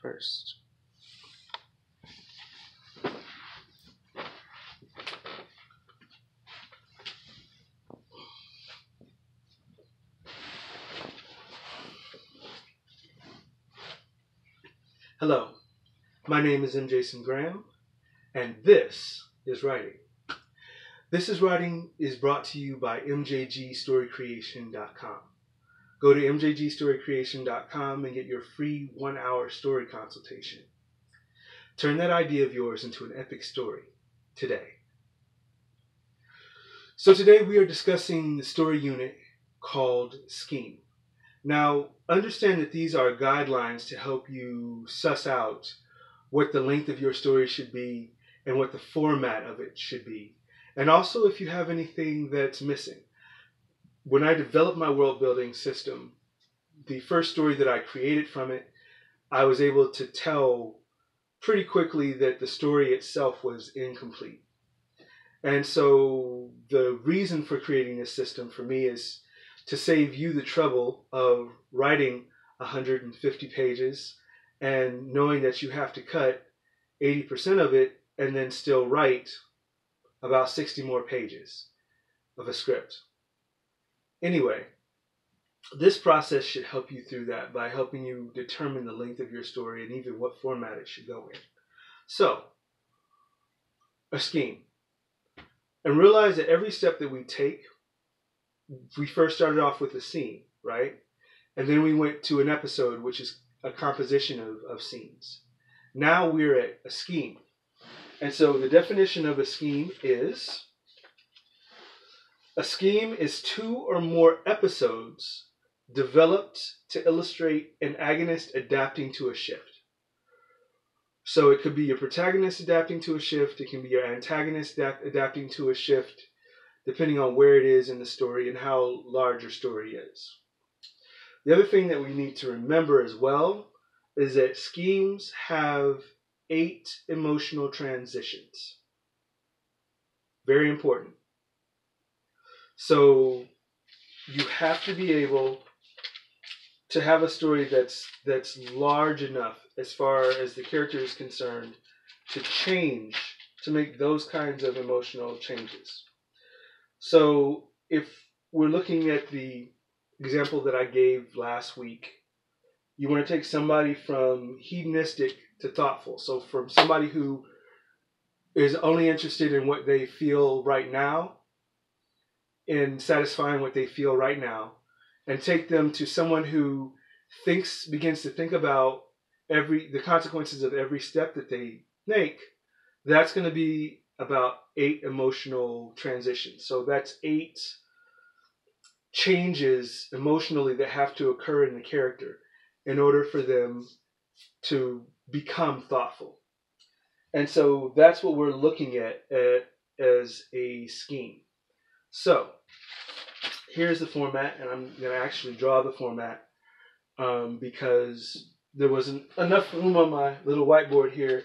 first. Hello, my name is M. Jason Graham, and this is Writing. This is Writing is brought to you by mjgstorycreation.com. Go to mjgstorycreation.com and get your free 1-hour story consultation. Turn that idea of yours into an epic story today. So today we are discussing the story unit called Scheme. Now, understand that these are guidelines to help you suss out what the length of your story should be and what the format of it should be. And also if you have anything that's missing. When I developed my world building system, the first story that I created from it, I was able to tell pretty quickly that the story itself was incomplete. And so the reason for creating this system for me is to save you the trouble of writing 150 pages and knowing that you have to cut 80% of it and then still write about 60 more pages of a script. Anyway, this process should help you through that by helping you determine the length of your story and even what format it should go in. So, a scheme. And realize that every step that we take, we first started off with a scene, right? And then we went to an episode, which is a composition of scenes. Now we're at a scheme. And so the definition of a scheme is two or more episodes developed to illustrate an agonist adapting to a shift. So it could be your protagonist adapting to a shift. It can be your antagonist adapting to a shift, depending on where it is in the story and how large your story is. The other thing that we need to remember as well is that schemes have 8 emotional transitions. Very important. So you have to be able to have a story that's large enough as far as the character is concerned to make those kinds of emotional changes. So if we're looking at the example that I gave last week, you want to take somebody from hedonistic to thoughtful. So from somebody who is only interested in what they feel right now, in satisfying what they feel right now, and take them to someone who begins to think about the consequences of every step that they make. That's going to be about 8 emotional transitions. So that's 8 changes emotionally that have to occur in the character in order for them to become thoughtful. And so that's what we're looking at as a scheme. So here's the format, and I'm going to actually draw the format because there wasn't enough room on my little whiteboard here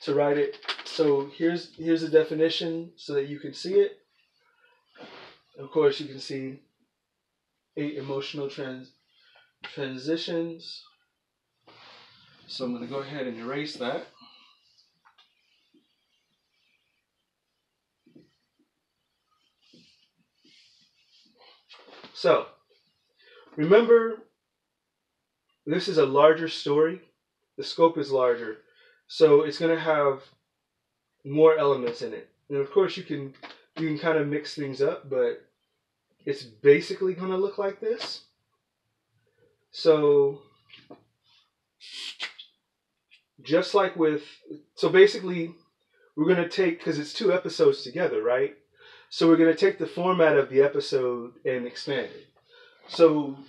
to write it. So here's the definition so that you can see it. Of course, you can see 8 emotional transitions. So I'm going to go ahead and erase that. So remember, this is a larger story. The scope is larger. So it's going to have more elements in it. And of course you can kind of mix things up, but it's basically going to look like this. So basically we're going to take, because it's 2 episodes together, right? So we're going to take the format of the episode and expand it. So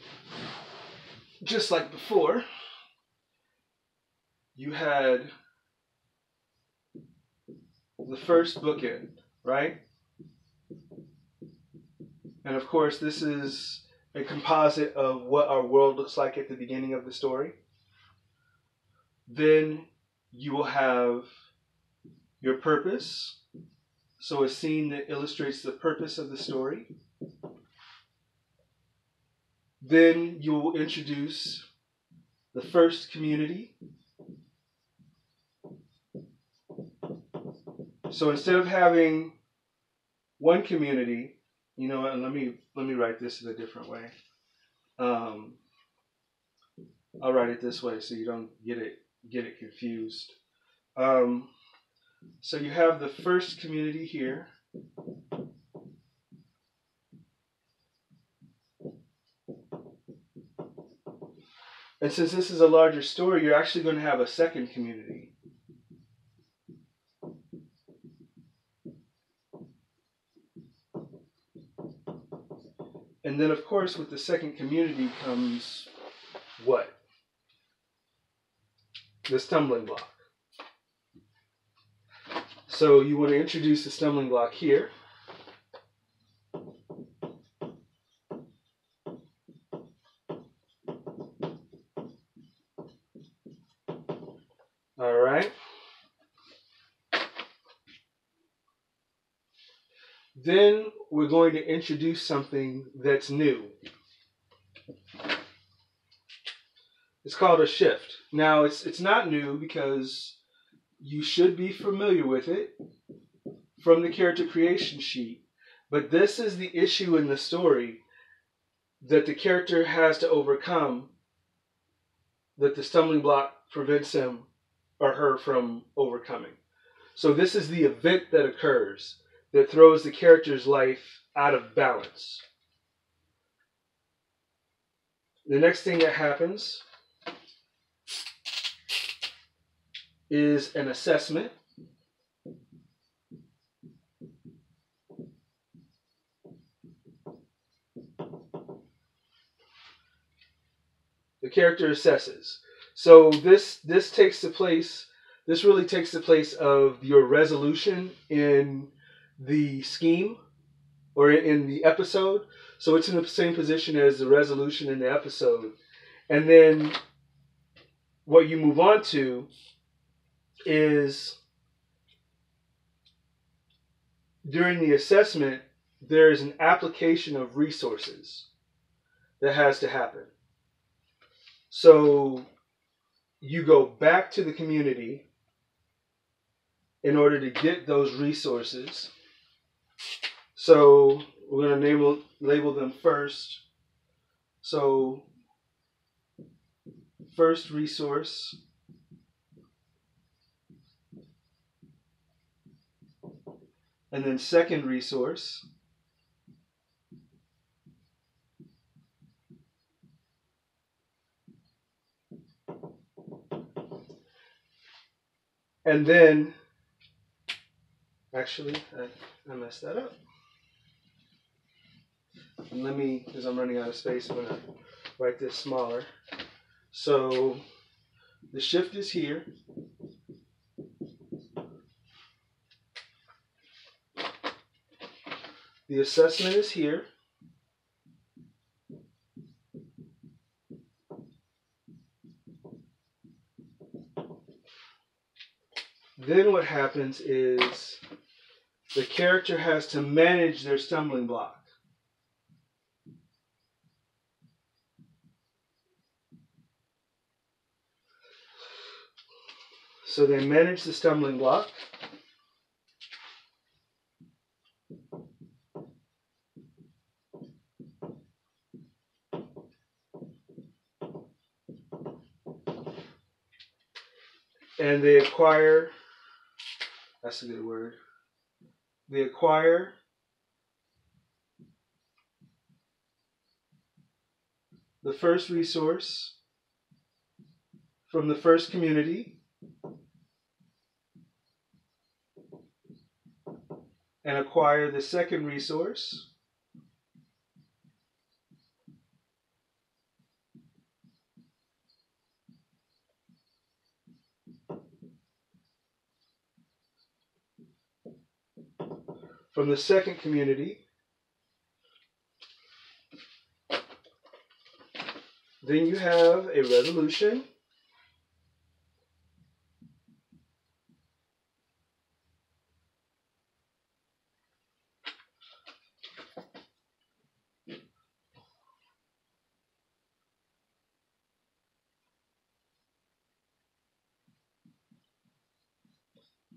just like before, you had the first bookend, right? And of course, this is a composite of what our world looks like at the beginning of the story. Then you will have your purpose. So a scene that illustrates the purpose of the story. Then you will introduce the first community, So instead of having one community, you know, and let me write this in a different way. Um, I'll write it this way so you don't get it confused. Um, so you have the first community here. And since this is a larger story, you're actually going to have a second community. And then, of course, with the second community comes what? The stumbling block. So you want to introduce the stumbling block here. All right. Then we're going to introduce something that's new. It's called a shift. Now, it's not new because you should be familiar with it from the character creation sheet. But this is the issue in the story that the character has to overcome, that the stumbling block prevents him or her from overcoming. So this is the event that occurs that throws the character's life out of balance. The next thing that happens is an assessment. The character assesses. So this really takes the place of your resolution in the scheme or in the episode. So it's in the same position as the resolution in the episode. And then what you move on to is during the assessment, there is an application of resources that has to happen. So you go back to the community in order to get those resources. So we're going to label them first. So first resource, and then second resource, and then actually I messed that up. And let me, because I'm running out of space, I'm going to write this smaller. So the shift is here. The assessment is here. Then what happens is the character has to manage their stumbling block. So they manage the stumbling block. And they acquire, that's a good word, they acquire the first resource from the first community and acquire the second resource from the second community. Then you have a resolution.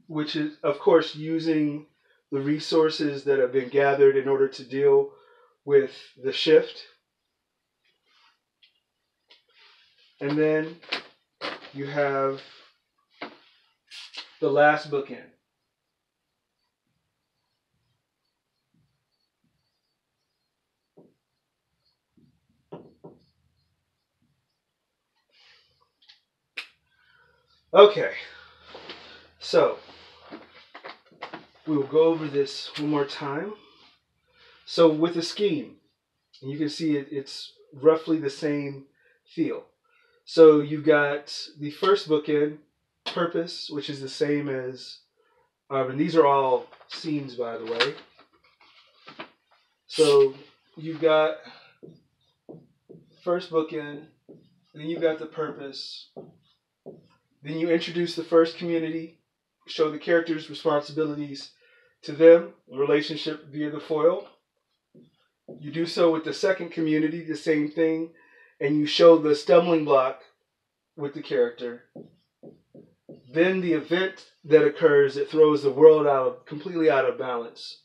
which is, of course, using the resources that have been gathered in order to deal with the shift. And then you have the last bookend. Okay, so we will go over this one more time. So with the scheme, and you can see it's roughly the same feel. So you've got the first bookend, purpose, which is the same as, and these are all scenes, by the way. So you've got first bookend, then you've got the purpose, then you introduce the first community, show the characters' responsibilities to them, relationship via the foil. You do so with the second community, the same thing, and you show the stumbling block with the character. Then the event that occurs that throws the world completely out of balance.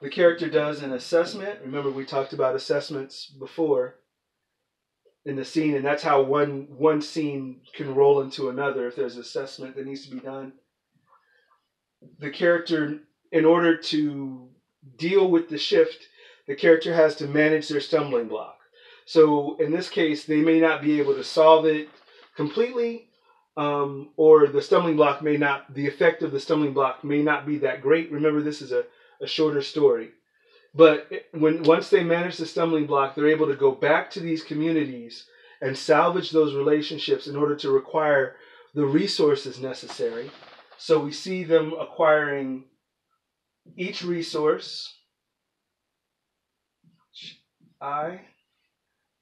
The character does an assessment. Remember, we talked about assessments before in the scene, and that's how one scene can roll into another if there's assessment that needs to be done. The character, in order to deal with the shift, the character has to manage their stumbling block. So in this case, they may not be able to solve it completely, or the stumbling block may not, the effect of the stumbling block may not be that great. Remember, this is a shorter story. But once they manage the stumbling block, they're able to go back to these communities and salvage those relationships in order to acquire the resources necessary. So we see them acquiring each resource, and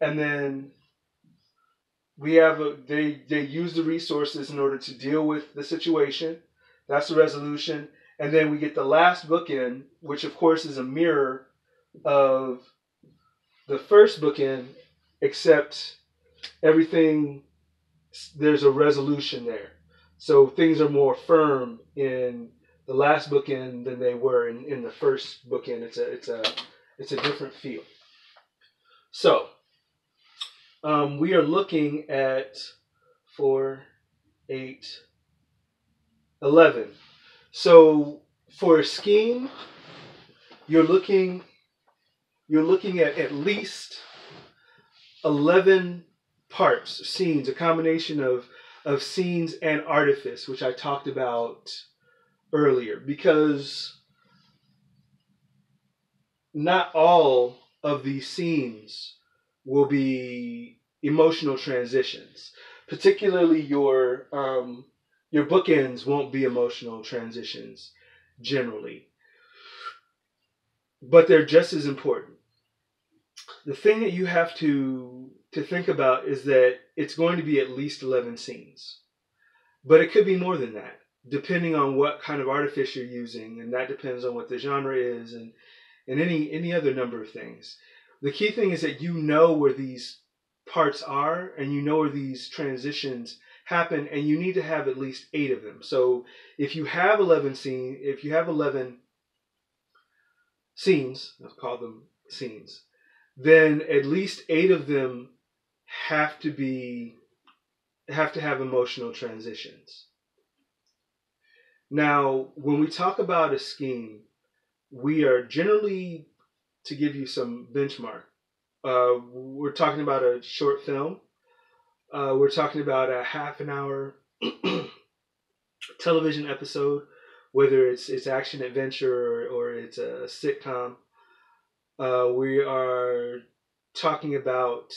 then we have they use the resources in order to deal with the situation. That's the resolution. And then we get the last bookend, which of course is a mirror of the first bookend, except everything, there's a resolution there. So things are more firm in the last bookend than they were in the first bookend. It's a different feel. So we are looking at 4, 8, 11. So for a scheme, you're looking at least 11 parts, scenes, a combination of scenes and artifice, which I talked about earlier, because not all of these scenes will be emotional transitions. Particularly your bookends won't be emotional transitions generally, but they're just as important. The thing that you have to think about is that it's going to be at least 11 scenes, but it could be more than that, depending on what kind of artifice you're using, and that depends on what the genre is, and any other number of things. The key thing is that you know where these parts are, and you know where these transitions happen, and you need to have at least 8 of them. So if you have 11 scenes, let's call them scenes, then at least 8 of them have to have emotional transitions. Now, when we talk about a scheme, we are generally, to give you some benchmark, we're talking about a short film. We're talking about a half an hour television episode, whether it's action adventure or it's a sitcom. We are talking about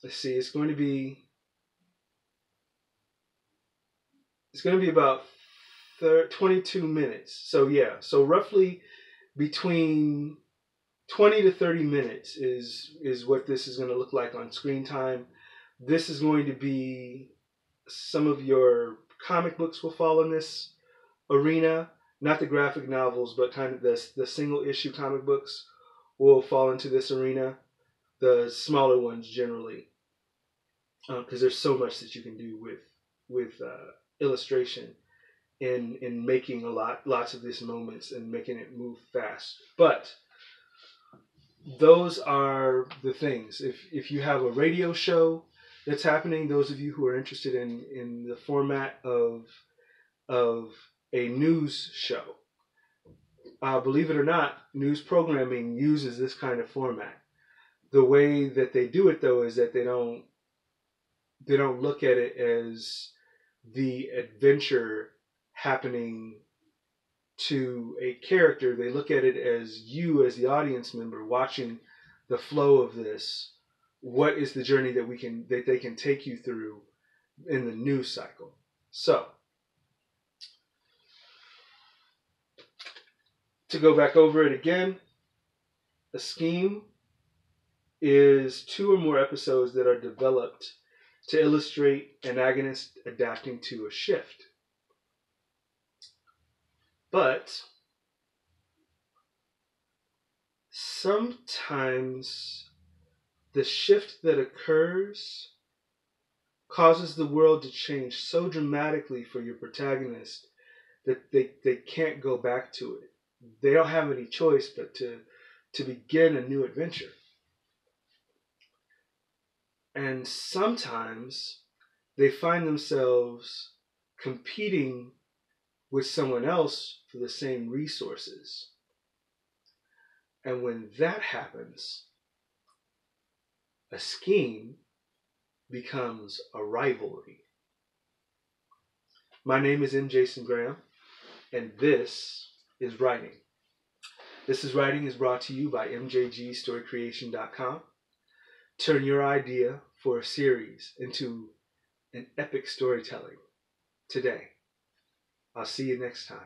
let's see, it's going to be about 22 minutes. So yeah, so roughly between 20 to 30 minutes is what this is going to look like on screen time. This is going to be, some of your comic books will fall in this arena, not the graphic novels, but kind of the single issue comic books will fall into this arena. The smaller ones generally, because there's so much that you can do with illustration in making lots of these moments and making it move fast. But those are the things. If you have a radio show that's happening, those of you who are interested in the format of a news show, believe it or not, news programming uses this kind of format. The way that they do it, though, is that they don't look at it as the adventure happening to a character. They look at it as you, as the audience member, watching the flow of this. What is the journey that they can take you through in the news cycle? So, to go back over it again, a scheme is 2 or more episodes that are developed to illustrate an agonist adapting to a shift. But sometimes the shift that occurs causes the world to change so dramatically for your protagonist that they can't go back to it. They don't have any choice but to begin a new adventure. And sometimes they find themselves competing with someone else for the same resources. And when that happens, a scheme becomes a rivalry. My name is M. Jason Graham, and this is Writing. This is Writing is brought to you by mjgstorycreation.com. Turn your idea for a series into an epic storytelling today. I'll see you next time.